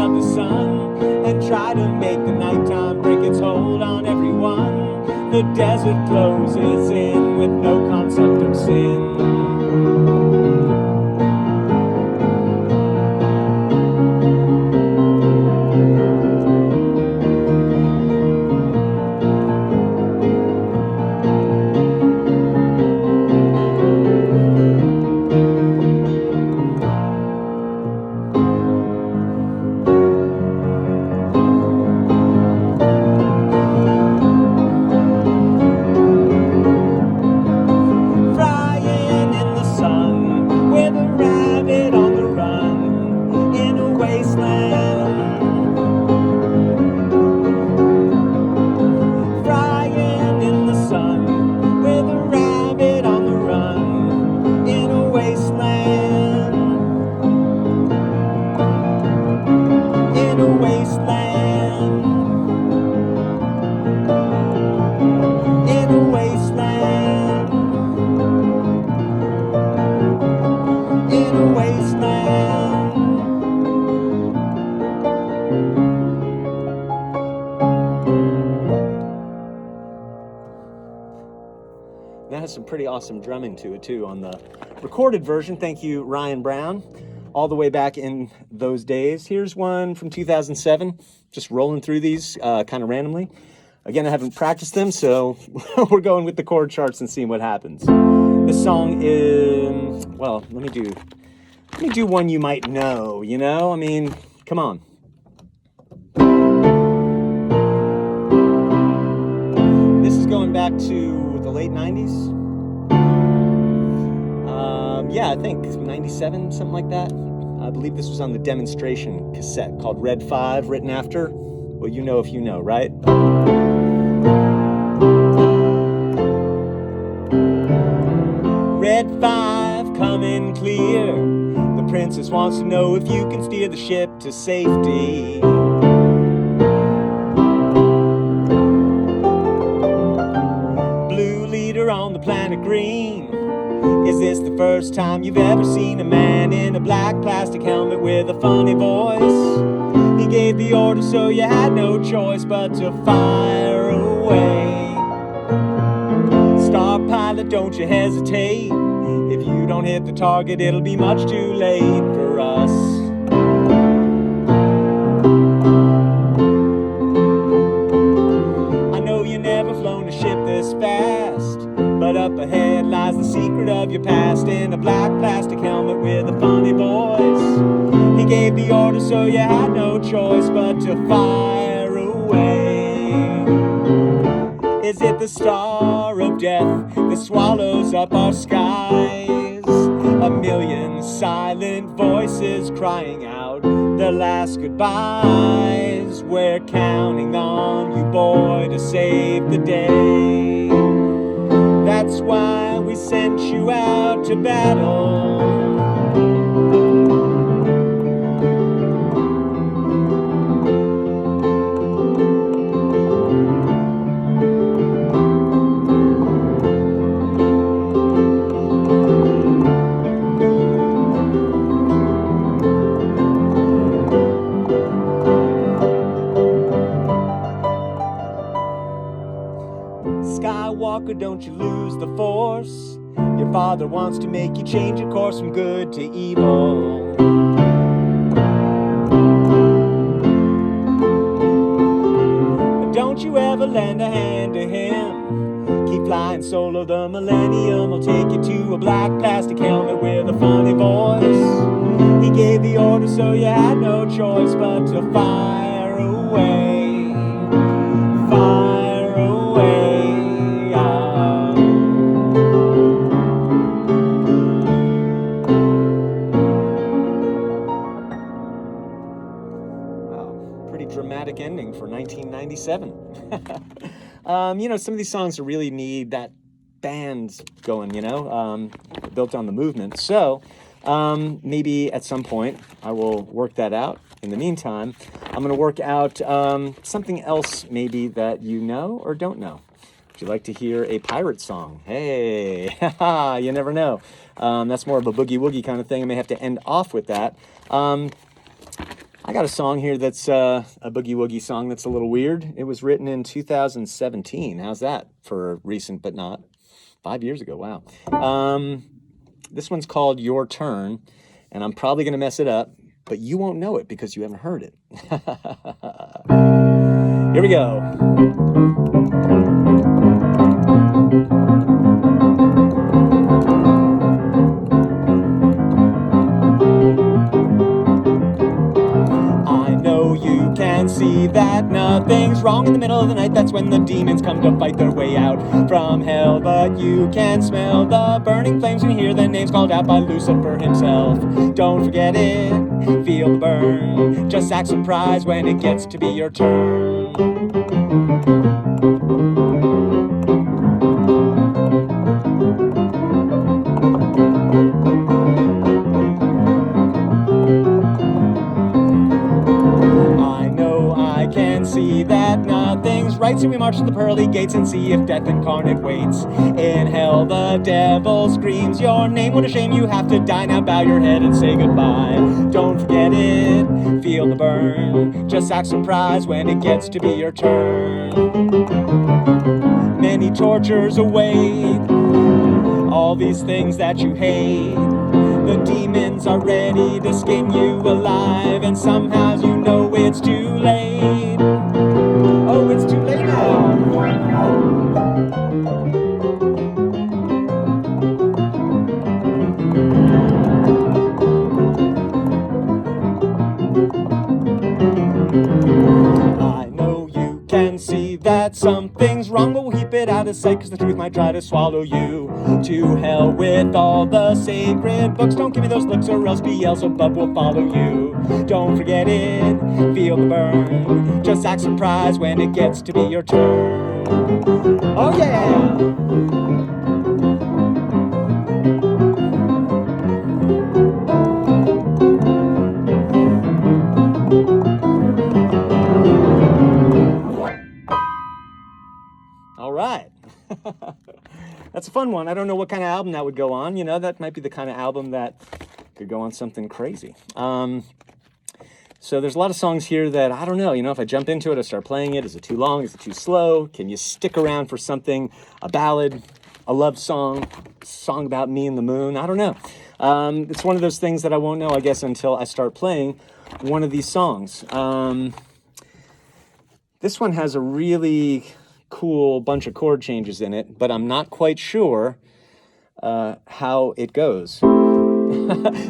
of the sun and try to make the nighttime break its hold on everyone. The desert closes in with no concept of sin. That has some pretty awesome drumming to it too on the recorded version. Thank you, Ryan Brown, all the way back in those days. Here's one from 2007, just rolling through these kind of randomly. Again, I haven't practiced them, so we're going with the chord charts and seeing what happens. This song is, well, let me do one you might know, you know? I mean, come on. This is going back to the late 90s. Yeah, I think 97, something like that. I believe this was on the demonstration cassette called Red 5, written after. Well, you know if you know, right? Red 5, coming clear. The princess wants to know if you can steer the ship to safety. Blue leader on the planet green. Is this the first time you've ever seen a man in a black plastic helmet with a funny voice? He gave the order so you had no choice but to fire away. Star pilot, don't you hesitate. If you don't hit the target, it'll be much too late for us. I know you never flown a ship this fast, but up ahead lies the secret of your past. In a black plastic helmet with a funny voice, he gave the order so you had no choice but to fire away. Is it the star of death that swallows up our skies? A million silent voices crying out their last goodbyes. We're counting on you, boy, to save the day. That's why we sent you out to battle. Skywalker, don't you lose the force. Your father wants to make you change your course from good to evil. Don't you ever lend a hand to him. Keep flying solo, the millennium will take you to a black plastic helmet with a funny voice. He gave the order so you had no choice but to fire away. Fire away. Dramatic ending for 1997. You know, some of these songs really need that band going, you know, built on the movement. So maybe at some point I will work that out. In the meantime, I'm going to work out something else maybe that you know or don't know. Would you like to hear a pirate song? Hey, you never know. That's more of a boogie-woogie kind of thing. I may have to end off with that. I got a song here that's a boogie woogie song that's a little weird. It was written in 2017. How's that for recent but not? 5 years ago, wow. This one's called Your Turn, and I'm probably going to mess it up, but you won't know it because you haven't heard it. Here we go. You can see that nothing's wrong in the middle of the night. That's when the demons come to fight their way out from hell. But you can smell the burning flames and hear the names called out by Lucifer himself. Don't forget it, feel the burn. Just act surprised when it gets to be your turn. See that nothing's right, so we march to the pearly gates and see if death incarnate waits. In hell the devil screams your name. What a shame you have to die. Now bow your head and say goodbye. Don't forget it, feel the burn. Just act surprised when it gets to be your turn. Many tortures await, all these things that you hate. The demons are ready to skin you alive, and somehow you know it's too late. Oh, it's too late now. I know you can see that something's wrong, but we'll keep it out of sight, cause the truth might try to swallow you. To hell with all the sacred books. Don't give me those looks or else Beelzebub will follow you. Don't forget it, feel the burn. Just act surprised when it gets to be your turn. Oh yeah! All right. That's a fun one. I don't know what kind of album that would go on. You know, that might be the kind of album that could go on something crazy. So there's a lot of songs here that, I don't know, you know, if I jump into it, I start playing it, is it too long? Is it too slow? Can you stick around for something, a ballad, a love song, a song about me and the moon? I don't know. It's one of those things that I won't know, I guess, until I start playing one of these songs. This one has a really cool bunch of chord changes in it, but I'm not quite sure how it goes.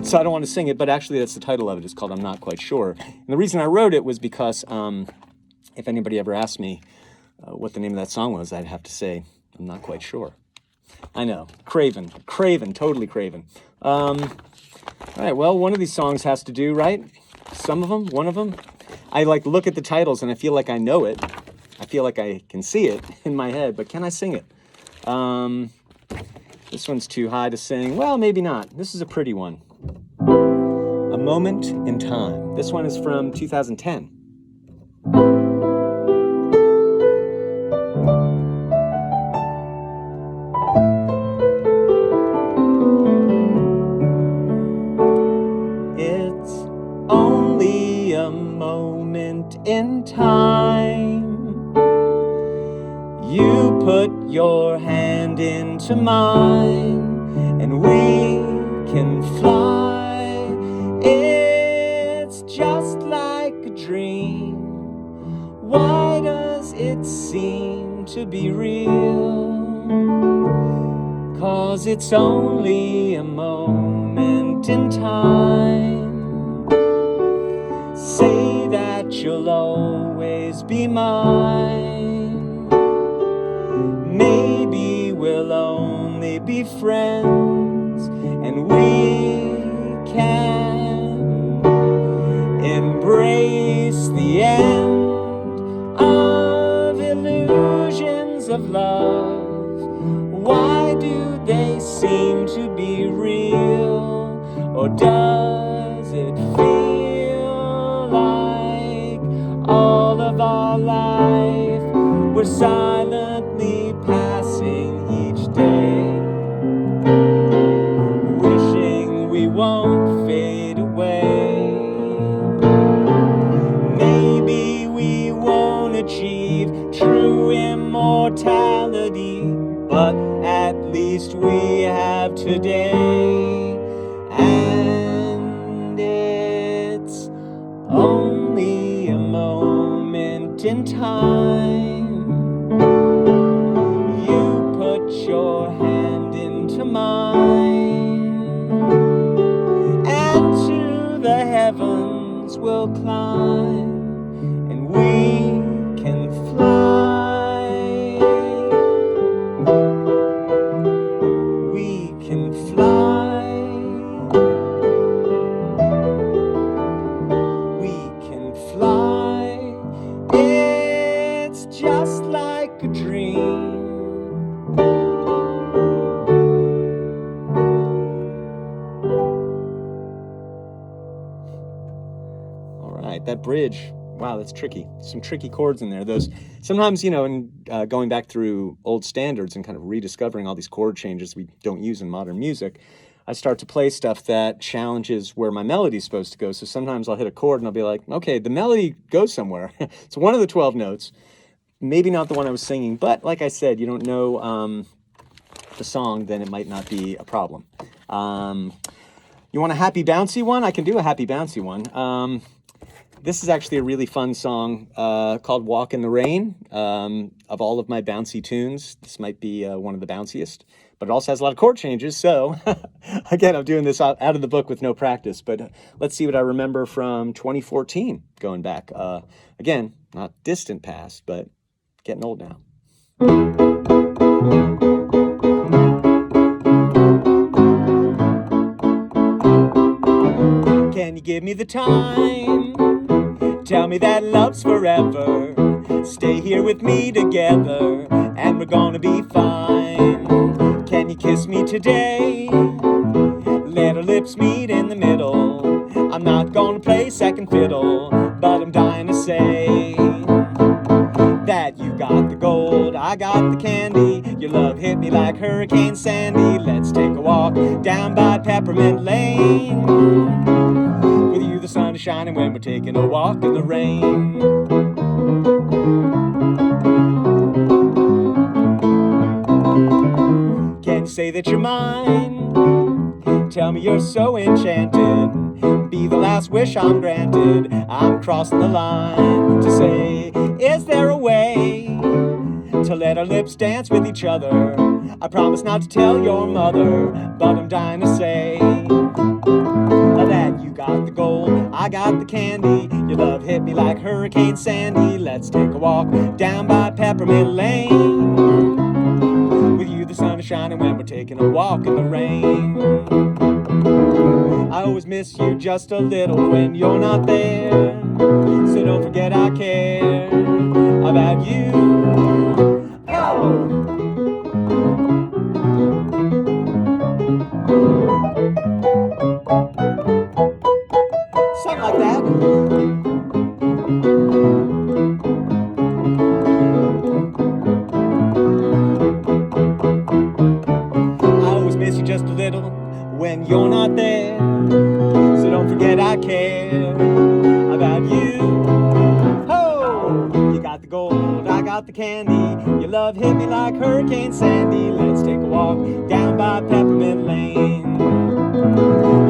So I don't want to sing it, but actually that's the title of it. It's called I'm Not Quite Sure. And the reason I wrote it was because if anybody ever asked me what the name of that song was, I'd have to say, I'm not quite sure. I know, Craven, totally Craven. All right, well, one of these songs has to do, right? Some of them, one of them. I like look at the titles and I feel like I know it. I feel like I can see it in my head, but can I sing it? This one's too high to sing. Well, maybe not. This is a pretty one. A Moment in Time. This one is from 2010. It's only a moment in time. You put your hand into mine, and we can fly. It's just like a dream. Why does it seem to be real? 'Cause it's only a moment in time. Say that you'll always be mine. Maybe we'll only be friends, and we can embrace the end of illusions of love. Why do they seem to be real, or does it feel like all of our life we're silently passing each day, wishing we won't fade away? achieve true immortality, but at least we have today, and it's only a moment in time. You put your hand into mine, and to the heavens we'll climb, and we can fly. We can fly. We can fly. It's just like a dream. All right, that bridge. Wow, that's tricky. Some tricky chords in there. Those sometimes, in going back through old standards and kind of rediscovering all these chord changes we don't use in modern music, I start to play stuff that challenges where my melody's supposed to go. So sometimes I'll hit a chord and I'll be like, okay, the melody goes somewhere. It's one of the 12 notes, maybe not the one I was singing, but like I said, you don't know the song, then it might not be a problem. You want a happy bouncy one? I can do a happy bouncy one. This is actually a really fun song called Walk in the Rain. Of all of my bouncy tunes, this might be one of the bounciest, but it also has a lot of chord changes. So again, I'm doing this out of the book with no practice, but let's see what I remember from 2014 going back. Again, not distant past, but getting old now. Can you give me the time? Tell me that love's forever. Stay here with me together, and we're gonna be fine. Can you kiss me today? Let our lips meet in the middle. I'm not gonna play second fiddle, but I'm dying to say that you got the gold, I got the candy. Your love hit me like Hurricane Sandy. Let's take a walk down by Peppermint Lane. With you the sun is shining when we're taking a walk in the rain. Can you say that you're mine? Tell me you're so enchanted. Be the last wish I'm granted. I'm crossing the line to say, is there a way to let our lips dance with each other? I promise not to tell your mother, but I'm dying to say that you got the gold, I got the candy. Your love hit me like Hurricane Sandy. Let's take a walk down by Peppermint Lane. With you the sun is shining when we're taking a walk in the rain. I always miss you just a little when you're not there, so don't forget I care about you. Oh! Something like that. I always miss you just a little when you're not there, so don't forget I care about you. Oh, you got the gold, I got the candy. Your love hit me like Hurricane Sandy. Let's take a walk down by Peppermint Lane.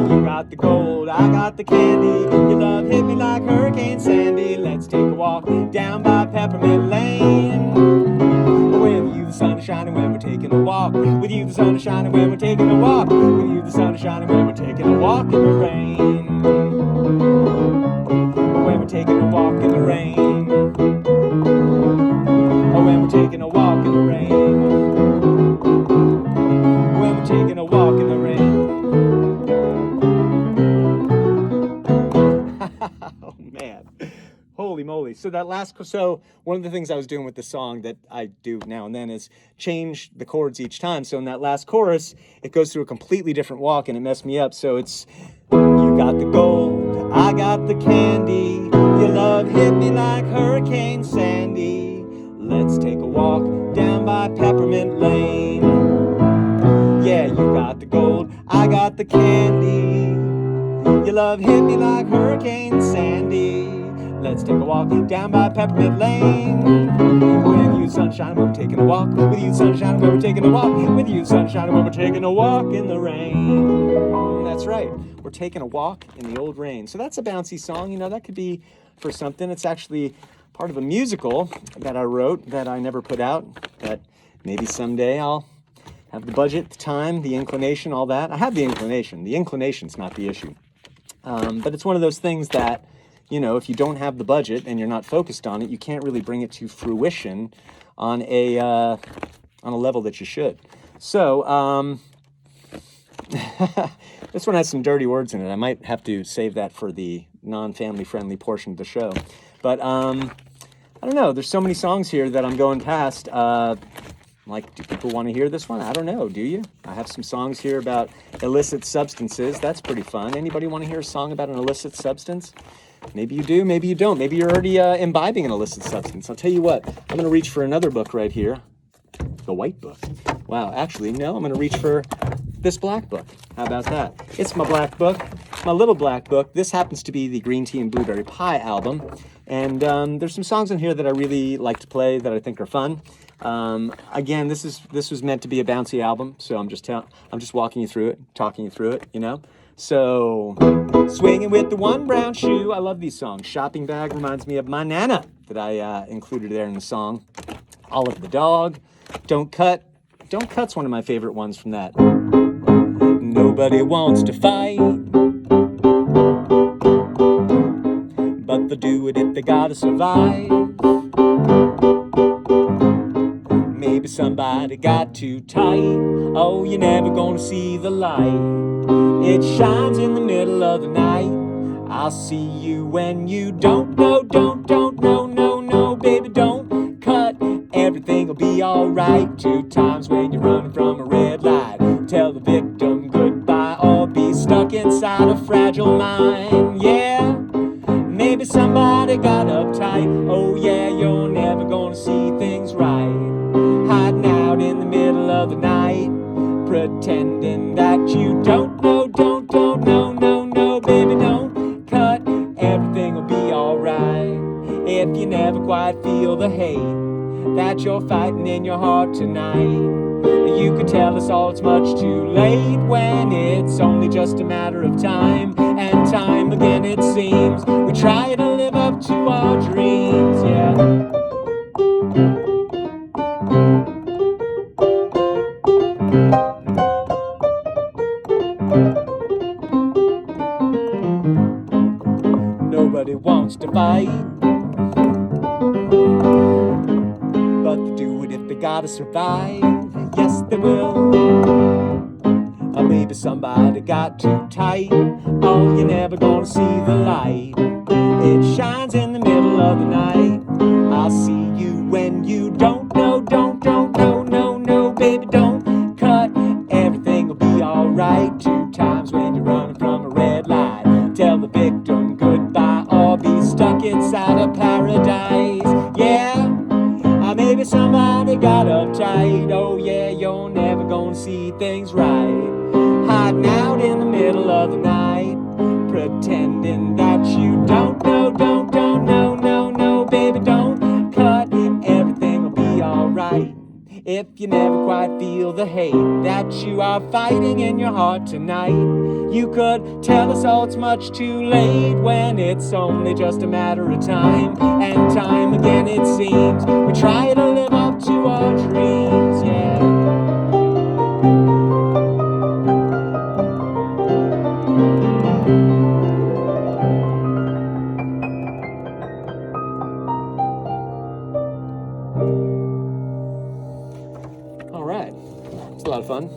You got the gold, I got the candy. Your love hit me like Hurricane Sandy. Let's take a walk down by Peppermint Lane. With you the sun is shining when we're taking a walk. With you the sun is shining when we're taking a walk. With you the sun is shining when we're taking a walk in the rain. When we're taking a walk in the rain. Oh, when we're taking a walk in the rain. When we're taking a walk in the rain. Oh man, holy moly. So one of the things I was doing with the song that I do now and then is change the chords each time. So in that last chorus, it goes through a completely different walk and it messed me up. So it's, you got the gold, I got the candy. Your love hit me like Hurricane Sandy. Let's take a walk down by Peppermint Lane. Yeah, you got the gold, I got the candy. Your love hit me like Hurricane Sandy. Let's take a walk down by Peppermint Lane. With you, sunshine, when we're taking a walk. With you, sunshine, when we're taking a walk. With you, sunshine, when we're taking a walk in the rain. That's right. We're taking a walk in the old rain. So that's a bouncy song. You know, that could be for something. It's actually part of a musical that I wrote that I never put out, that maybe someday I'll have the budget, the time, the inclination, all that. I have the inclination. The inclination's not the issue. But it's one of those things that, you know, if you don't have the budget and you're not focused on it, you can't really bring it to fruition on a level that you should. So this one has some dirty words in it. I might have to save that for the non-family friendly portion of the show. But I don't know. There's so many songs here that I'm going past. Like, do people want to hear this one? I don't know. Do you? I have some songs here about illicit substances. That's pretty fun. Anybody want to hear a song about an illicit substance? Maybe you do, maybe you don't. Maybe you're already imbibing an illicit substance. I'll tell you what. I'm going to reach for another book right here. The white book. Wow, actually, no. I'm going to reach for this black book. How about that? It's my black book. My little black book. This happens to be the Green Tea and Blueberry Pie album. And there's some songs in here that I really like to play that I think are fun. Again, this was meant to be a bouncy album, so I'm just walking you through it, talking you through it, you know. So, swinging with the one brown shoe. I love these songs. Shopping bag reminds me of my Nana that I included there in the song. Olive the dog. Don't cut. Don't cut's one of my favorite ones from that. Nobody wants to fight, but they'll do it if they gotta survive. Maybe somebody got too tight. Oh, you're never gonna see the light. It shines in the middle of the night. I'll see you when you don't know, no, baby, don't cut. Everything will be alright. 2 times when you're running from a red light. Tell the victim goodbye or be stuck inside a fragile mind. Yeah, maybe somebody got uptight. Oh yeah, you're never gonna see things right. Hiding out in the middle of the night, pretending that you don't know, no, baby, don't cut. Everything will be alright. If you never quite feel the hate that you're fighting in your heart tonight, you could tell us all it's much too late when it's only just a matter of time. And time again it seems we try to live up to our dreams, yeah. Nobody wants to fight, but they do it if they gotta survive. Yes, they will. Or maybe somebody got too tight. Oh, you're never gonna see the light. It shines in the middle of the night. I'll see you when you don't know, no, baby, don't cut. Everything will be alright. 2 times when you're running from a red light. Tell the victim goodbye or be stuck inside a paradise. Yeah, maybe somebody got uptight. Oh yeah, you're never gonna see things right. Hiding out in the middle of the night, pretending that you don't know, no, baby, don't cut. Everything will be alright. If you never quite feel the hate that you are fighting in your heart tonight, you could tell us all it's much too late when it's only just a matter of time. And time again it seems we try to live up to our dreams, yeah. All right, it's a lot of fun.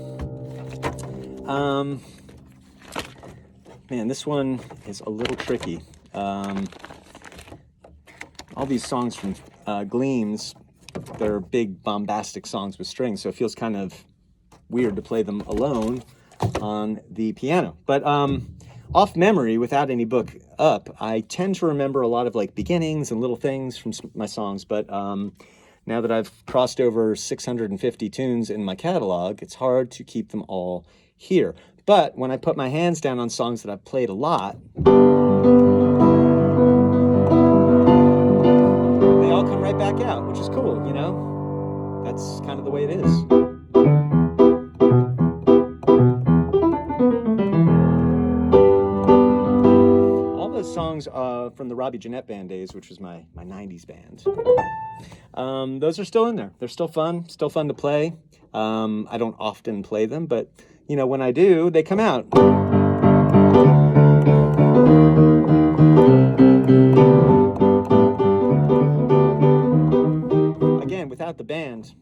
Man, this one is a little tricky. All these songs from Gleams, they're big bombastic songs with strings, so it feels kind of weird to play them alone on the piano. But off memory, without any book up, I tend to remember a lot of like beginnings and little things from my songs, but now that I've crossed over 650 tunes in my catalog, it's hard to keep them all here. But when I put my hands down on songs that I've played a lot, out, which is cool, you know? That's kind of the way it is. All those songs from the Robbie Gennet band days, which was my 90s band, those are still in there. They're still fun to play. I don't often play them, but, you know, when I do, they come out. Again, without the band,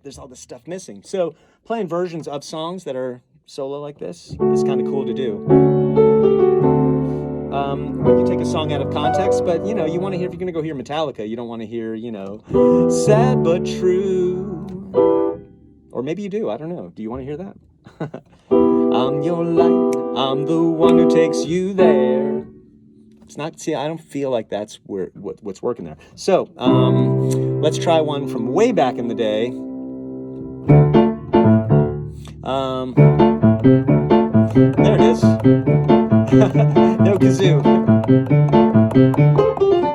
there's all this stuff missing. So playing versions of songs that are solo like this is kind of cool to do. When you take a song out of context, but, you know, you want to hear, if you're going to go hear Metallica, you don't want to hear, you know, sad but true. Or maybe you do, I don't know. Do you want to hear that? I'm your light, I'm the one who takes you there. It's not, see, I don't feel like that's what's working there. So, let's try one from way back in the day. There it is. No kazoo.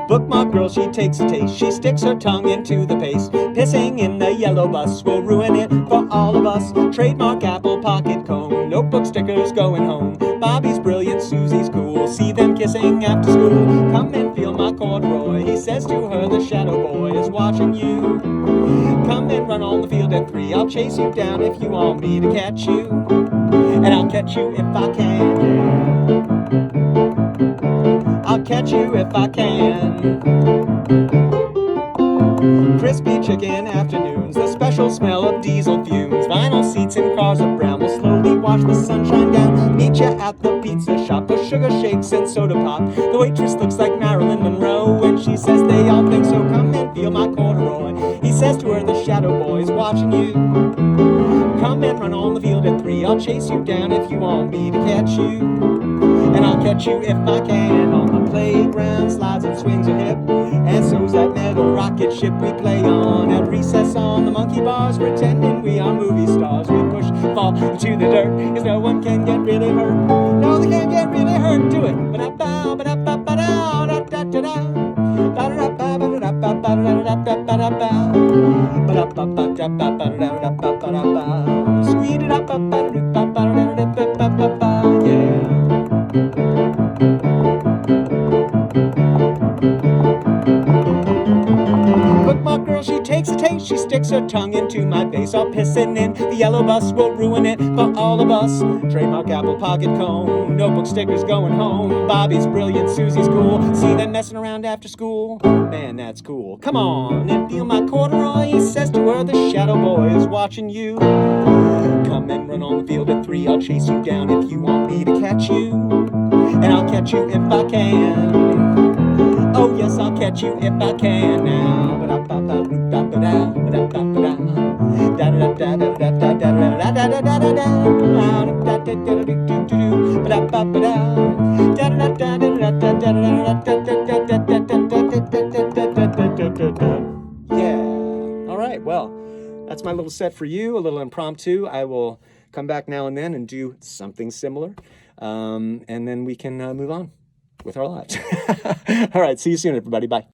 Bookmark girl, she takes a taste. She sticks her tongue into the paste. Pissing in the yellow bus will ruin it for all of us. Trademark apple pocket cone. Notebook stickers going home. Bobby's brilliant, Susie's cool. See them kissing after school. Come and feel my corduroy. He says to her, the shadow boy is watching you. Come and run on the field at 3. I'll chase you down if you want me to catch you. And I'll catch you if I can. I'll catch you if I can. Crispy chicken afternoons, the special smell of diesel fumes. Vinyl seats in cars of brown will slowly wash the sunshine down. Meet you at the pizza shop for sugar shakes and soda pop. The waitress looks like Marilyn Monroe, and she says they all think so. Come and feel my corduroy. He says to her, the shadow boy is watching you. Come and run on the field at 3. I'll chase you down if you want me to catch you. And I'll catch you if I can. On the playground, slides and swings are hip. And so's that metal rocket ship we play on. At recess on the monkey bars, pretending we are movie stars. We push, fall into the dirt, cause no one can get really hurt. No, they can't get really hurt. Do it. Ba-da-ba, ba-da-ba-ba-da, da-da-da-da. Ba-da-da-ba, ba-da-da-ba, ba-da-da-ba-da-ba-da-ba. Ba-da-ba-ba-da-ba-ba-da-ba-ba-da-ba. Squeeze it up, ba-da-da-ba-ba-da-ba-ba-ba, yeah. Bookmark girl, she takes a taste. She sticks her tongue into my face. All pissing in the yellow bus will ruin it for all of us. Trademark apple pocket cone. Notebook stickers going home. Bobby's brilliant, Susie's cool. See them messing around after school. Man, that's cool. Come on and feel my corduroy. He says to her, the shadow boy is watching you. Come and run on the field at 3. I'll chase you down if you want me to catch you. And I'll catch you if I can. Oh yes, I'll catch you if I can now. Yeah. All right. Well, that's my little set for you, a little impromptu. I will come back now and then and do something similar. And then we can move on with our lives. All right. See you soon, everybody. Bye.